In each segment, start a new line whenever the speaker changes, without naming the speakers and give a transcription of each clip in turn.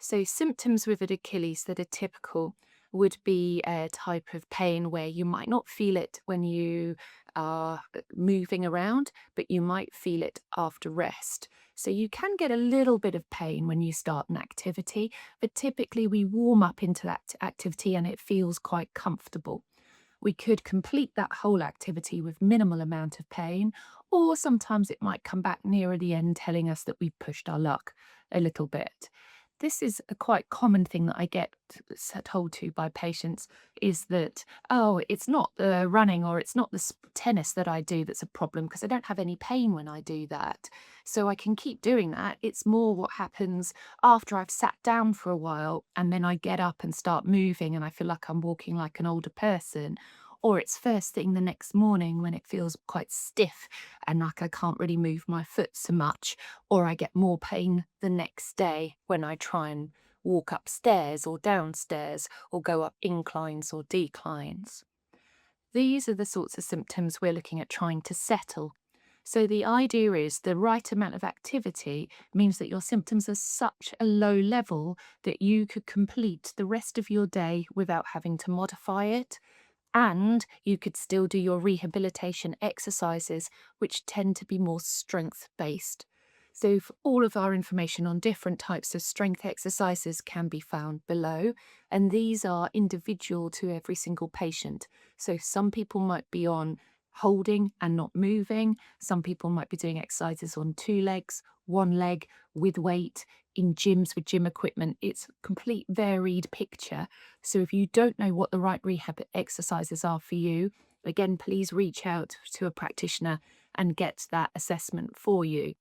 So, symptoms with an Achilles that are typical would be a type of pain where you might not feel it when you are moving around, but you might feel it after rest. So, you can get a little bit of pain when you start an activity, but typically we warm up into that activity and it feels quite comfortable. We could complete that whole activity with minimal amount of pain, or sometimes it might come back nearer the end telling us that we've pushed our luck a little bit. This is a quite common thing that I get told to by patients is that, oh, it's not the running or it's not the tennis that I do that's a problem because I don't have any pain when I do that. So I can keep doing that. It's more what happens after I've sat down for a while and then I get up and start moving and I feel like I'm walking like an older person. Or it's first thing the next morning when it feels quite stiff and like I can't really move my foot so much, or I get more pain the next day when I try and walk upstairs or downstairs or go up inclines or declines. These are the sorts of symptoms we're looking at trying to settle. So, the idea is the right amount of activity means that your symptoms are such a low level that you could complete the rest of your day without having to modify it. And you could still do your rehabilitation exercises, which tend to be more strength based. So, all of our information on different types of strength exercises can be found below, and these are individual to every single patient. So, some people might be on holding and not moving, some people might be doing exercises on two legs, one leg with weight in gyms with gym equipment. It's a complete varied picture. So if you don't know what the right rehab exercises are for you, again, please reach out to a practitioner and get that assessment for you.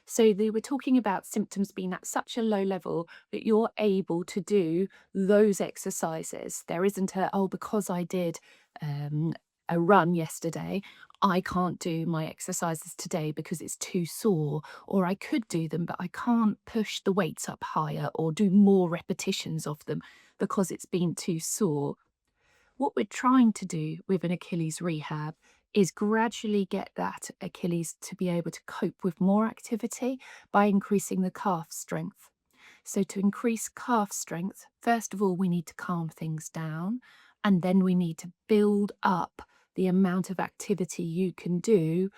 So they were talking about symptoms being at such a low level that you're able to do those exercises. There isn't a, oh, because I did um, a run yesterday, I can't do my exercises today because it's too sore, or I could do them, but I can't push the weights up higher or do more repetitions of them because it's been too sore. What we're trying to do with an Achilles rehab is gradually get that Achilles to be able to cope with more activity by increasing the calf strength. So, to increase calf strength, first of all, we need to calm things down, and then we need to build up the amount of activity you can do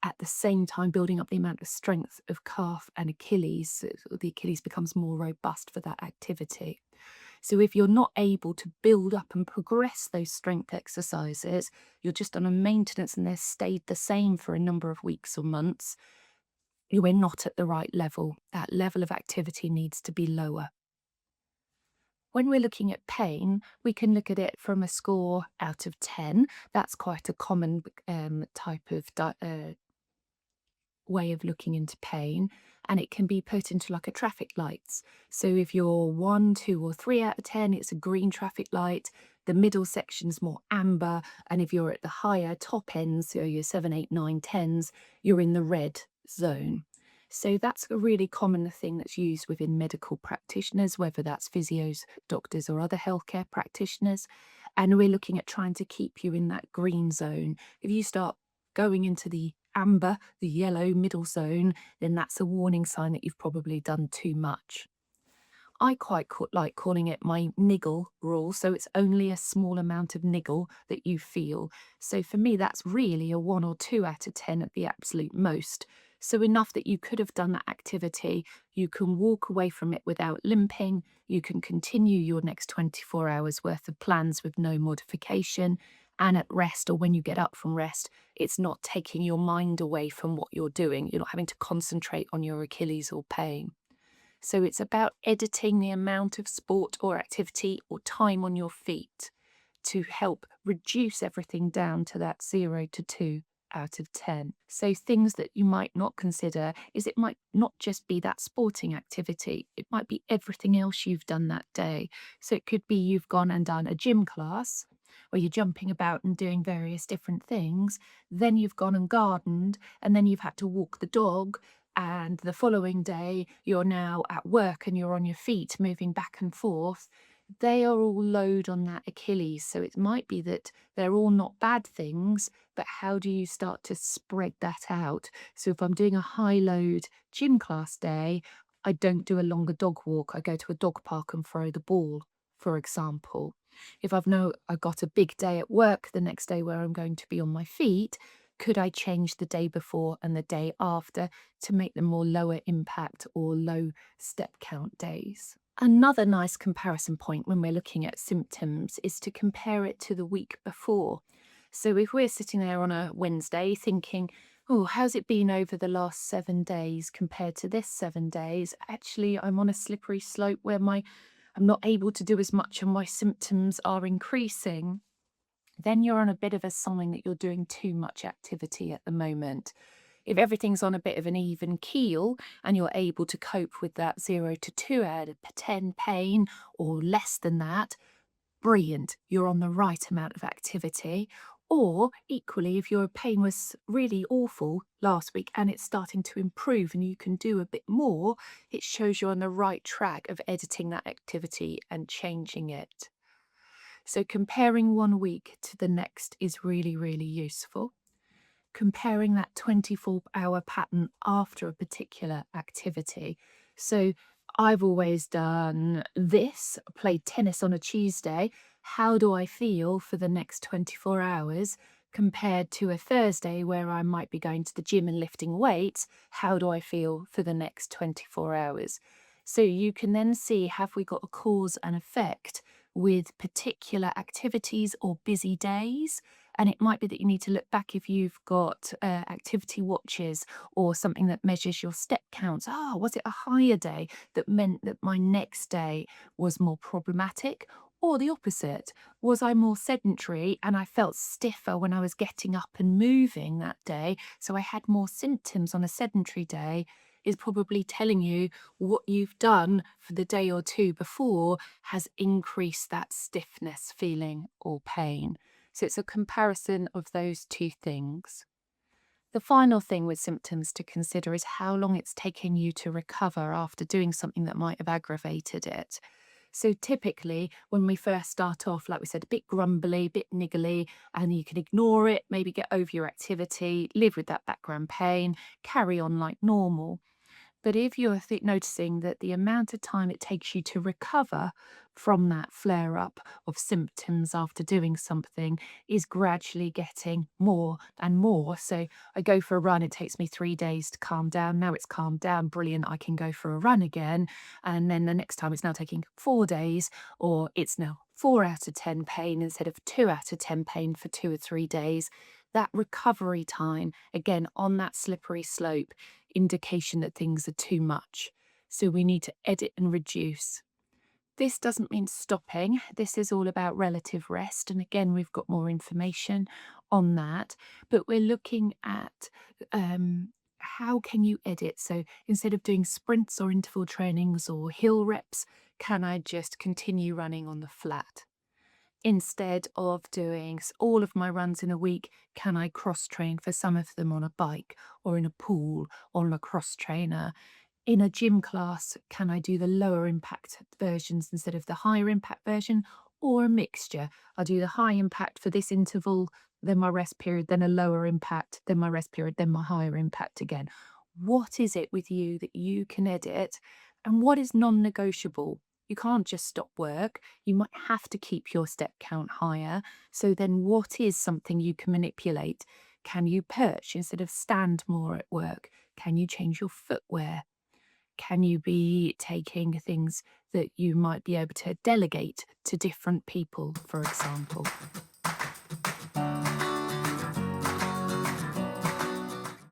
at the same time building up the amount of strength of calf and Achilles so the Achilles becomes more robust for that activity. So if you're not able to build up and progress those strength exercises, you're just on a maintenance and they've stayed the same for a number of weeks or months, you are not at the right level. That level of activity needs to be lower. When we're looking at pain, we can look at it from a score out of 10. That's quite a common type of way of looking into pain, and it can be put into like a traffic lights. So if you're 1, 2, or 3 out of 10, it's a green traffic light. The middle section's more amber, and if you're at the higher top ends, so your 7, 8, 9, 10s, you're in the red zone. So that's a really common thing that's used within medical practitioners, whether that's physios, doctors, or other healthcare practitioners. And we're looking at trying to keep you in that green zone. If you start going into the amber, the yellow middle zone, then that's a warning sign that you've probably done too much. I quite like calling it my niggle rule. So it's only a small amount of niggle that you feel. So for me, that's really a 1 or 2 out of 10 at the absolute most. So enough that you could have done that activity. You can walk away from it without limping. You can continue your next 24 hours worth of plans with no modification. And at rest or when you get up from rest, it's not taking your mind away from what you're doing. You're not having to concentrate on your Achilles or pain. So it's about editing the amount of sport or activity or time on your feet to help reduce everything down to that 0 to 2 out of 10. So things that you might not consider is it might not just be that sporting activity, it might be everything else you've done that day. So it could be you've gone and done a gym class where you're jumping about and doing various different things, then you've gone and gardened, and then you've had to walk the dog, and the following day you're now at work and you're on your feet moving back and forth. They are all load on that Achilles. So it might be that they're all not bad things, but how do you start to spread that out? So if I'm doing a high load gym class day, I don't do a longer dog walk. I go to a dog park and throw the ball, for example. If I've got a big day at work the next day where I'm going to be on my feet, could I change the day before and the day after to make them more lower impact or low step count days? Another nice comparison point when we're looking at symptoms is to compare it to the week before. So if we're sitting there on a Wednesday thinking, oh, how's it been over the last 7 days compared to this 7 days? Actually, I'm on a slippery slope where I'm not able to do as much and my symptoms are increasing. Then you're on a bit of a sign that you're doing too much activity at the moment. If everything's on a bit of an even keel and you're able to cope with that 0 to 2 out of 10 pain or less than that, brilliant, you're on the right amount of activity. Or equally, if your pain was really awful last week and it's starting to improve and you can do a bit more, it shows you're on the right track of editing that activity and changing it. So comparing one week to the next is really, really useful. Comparing that 24-hour pattern after a particular activity. So I've always done this, played tennis on a Tuesday. How do I feel for the next 24 hours compared to a Thursday where I might be going to the gym and lifting weights? How do I feel for the next 24 hours? So you can then see, have we got a cause and effect with particular activities or busy days? And it might be that you need to look back if you've got activity watches or something that measures your step counts. Ah, was it a higher day that meant that my next day was more problematic? Or the opposite? Was I more sedentary and I felt stiffer when I was getting up and moving that day? So I had more symptoms on a sedentary day, is probably telling you what you've done for the day or two before has increased that stiffness feeling or pain. So it's a comparison of those two things. The final thing with symptoms to consider is how long it's taken you to recover after doing something that might have aggravated it. So typically, when we first start off, like we said, a bit grumbly, a bit niggly, and you can ignore it, maybe get over your activity, live with that background pain, carry on like normal. But if you're noticing that the amount of time it takes you to recover from that flare up of symptoms after doing something is gradually getting more and more. So I go for a run, it takes me 3 days to calm down. Now it's calmed down, brilliant, I can go for a run again. And then the next time it's now taking 4 days, or it's now 4 out of 10 pain instead of 2 out of 10 pain for 2 or 3 days. That recovery time, again, on that slippery slope, indication that things are too much. So we need to edit and reduce. This doesn't mean stopping. This is all about relative rest. And again, we've got more information on that. But we're looking at how can you edit? So instead of doing sprints or interval trainings or hill reps, can I just continue running on the flat? Instead of doing all of my runs in a week, can I cross train for some of them on a bike or in a pool or on a cross trainer? In a gym class, can I do the lower impact versions instead of the higher impact version, or a mixture? I'll do the high impact for this interval, then my rest period, then a lower impact, then my rest period, then my higher impact again. What is it with you that you can edit, and what is non-negotiable? You can't just stop work. You might have to keep your step count higher. So then what is something you can manipulate? Can you perch instead of stand more at work? Can you change your footwear? Can you be taking things that you might be able to delegate to different people, for example?